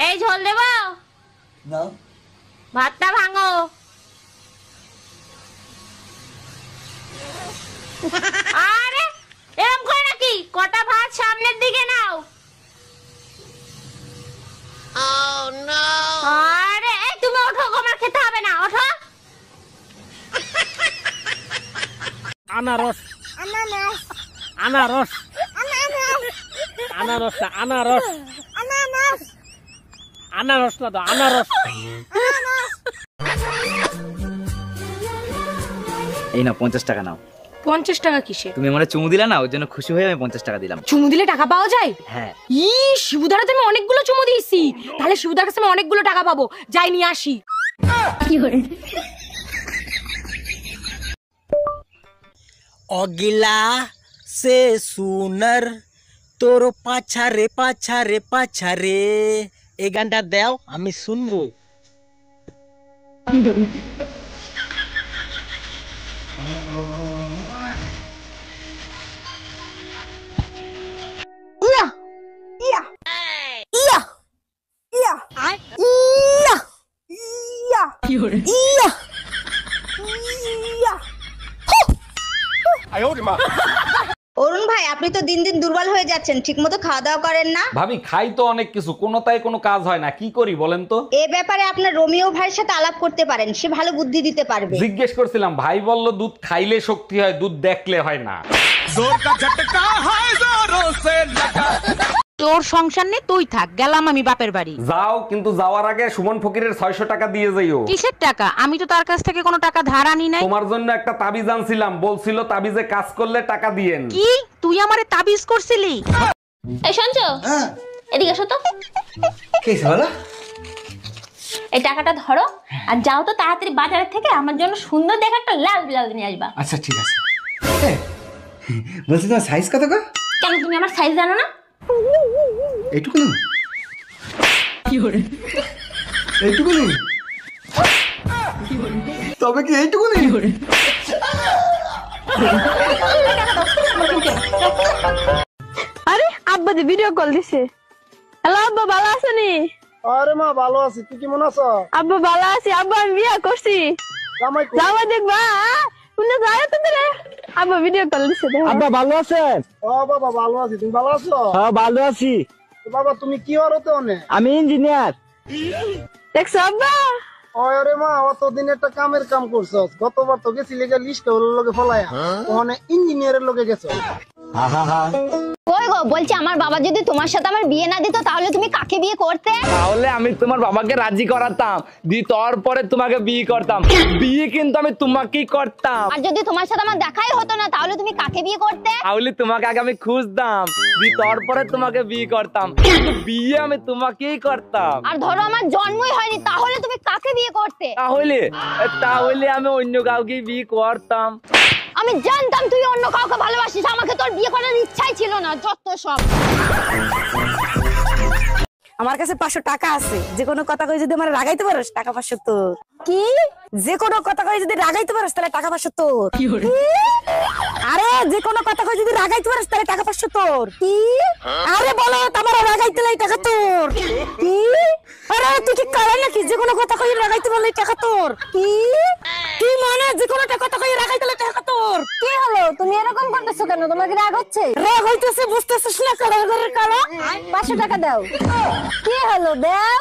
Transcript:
এই ঝোল দেবো না ভাতটা ভাঙো। আরে এরকম করে নাকি? কটা ভাত সামনের দিকে নাও। আরে এই তুমি ওঠো, আমার খেতে হবে না, ওঠো। আনারস আনারস আনারস আনারস আনারস না আনারস আনারস আনারস না তো আনারস। এই না 50 টাকা নাও। 50 টাকা কিসে? তুমি আমারে চুমু দিলা না, ওর জন্য খুশি হয়ে আমি 50 টাকা দিলাম। চুমু দিলে টাকা পাওয়া যায়? হ্যাঁ। শিবুদার তো আমি অনেকগুলো চুমু দিয়েছি, তাহলে শিবুদার কাছে আমি অনেকগুলো টাকা পাবো। যাই নিয়ে আসি। অগিলা সে সুনার তোর পাছারে পাছারে পাছারে, এই গানটা দাও আমি শুনবো। অরুণ ভাই, আপনি তো দিন দিন দুর্বল হয়ে যাচ্ছেন, ঠিকমতো খাওয়া দাওয়া করেন না। ভাবি খাই তো অনেক কিছু, কোনোটাই কোনো কাজ হয় না, কি করি বলেন তো? এ ব্যাপারে আপনার রোমিও ভাইয়ের সাথে আলাপ করতে পারেন, সে ভালো বুদ্ধি দিতে পারবে। জিজ্ঞেস করছিলাম, ভাই বলল দুধ খাইলে শক্তি হয়, দুধ দেখলে হয় না। তোর সংসার নেই, তুই থাক, গেলাম আমি বাপের বাড়ি। যাও, কিন্তু যাওয়ার আগে সুমন ফকিরের 600 টাকা দিয়ে যাইও। কিসের টাকা? আমি তো তার কাছ থেকে কোনো টাকা ধার আনি নাই। তোমার জন্য একটা তাবিজ আনছিলাম, বলছিল তাবিজে কাজ করলে টাকা দিয়েন। কি তুই আমারে তাবিজ করছিলি? এই শুনছো? এদিকে এসো তো। কি বলো? এই টাকাটা ধরো আর যাও তো তাড়াতাড়ি বাজারের থেকে আমার জন্য সুন্দর দেখে একটা লাল ব্লাউজ নিয়ে আসবা। আচ্ছা ঠিক আছে। বলছি তোমার সাইজ কত গো? কেন তুমি আমার সাইজ জানো না? এইটুকু না, এইটুকু নেই, তবে কি এইটুকু নেই? আরে আব্বা দি ভিডিও কল দিছে। হ্যালো আব্বা, ভালো আছেনি? আরে মা ভালো আছি, তুই কেমন আছো? আব্বা ভালো আছি, আব্বা আমি বিয়ে করছি। জামাই দেখবা শুনে যায় তো রে। আব্বা ভিডিও কল দিছে। আব্বা ভালো আছেন? ও বাবা ভালো আছি, তুমি ভালো আছো? হ্যাঁ ভালো আছি। বাবা তুমি কি হরতে অনে? আমি ইঞ্জিনিয়ার। দেখছো আব্বা? আরে মা অতদিন একটা কামের কাম করছস, গতবার তো গেছিলি গা লিস্ট হলোর লগে ফলায়া, ওখানে ইঞ্জিনিয়ারের লগে গেছো। কই গো, বলছি আমার বাবা যদি তোমার সাথে আমার বিয়ে না দিত তাহলে তুমি কাকে বিয়ে করতে? তাহলে আমি তোমার বাবাকে রাজি করাতাম, তারপরে তোমাকে বিয়ে করতাম। বিয়ে কিন্তু আমি তোমাকেই করতাম। আর যদি তোমার সাথে আমার দেখাই হতো না তাহলে তুমি কাকে বিয়ে করতে? তাহলে তোমাকে আগে আমি খুঁজতাম, তারপরে তোমাকে বিয়ে করতাম, কিন্তু বিয়ে আমি তোমাকেই করতাম। আর ধরো আমার জন্মই হয়নি তাহলে তুমি কাকে বিয়ে করতে? তাহলে আমি অন্য কাউকে বিয়ে করতাম। আমি জানতাম তুই অন্য কাউকে ভালোবাসিস, আমাকে তোর বিয়ে করার ইচ্ছাই ছিল না, যত সব। আমার কাছে 500 টাকা আছে, যে কোনো কথা কই যদি আমার রাগাইতে পারোস টাকা 500 তোর। কি? যে কোনো কথা কই যদি রাগাইতে পারোস তাহলে টাকা 500 তোর। আরে যে কোনো কথা কই যদি রাগাইতে পারোস তাহলে টাকা 500 তোর। কি? আরে বলো তোমার রাগাইতে লাই টাকা তোর। কি? আরে তুই কি কালা নাকি? যে কোনো কথা কই রাগাইতে পারলে টাকা তোর। কি? কি মানে যে কোনো কথা কই রাগাইতে লাই টাকা তোর? কি হলো, তুমি এরকম করতেছো কেন? তোমার কি রাগ হচ্ছে? রাগ হইতেছে, বুঝতেছিস না? কালা 500 টাকা দাও। কি হলো, দাও।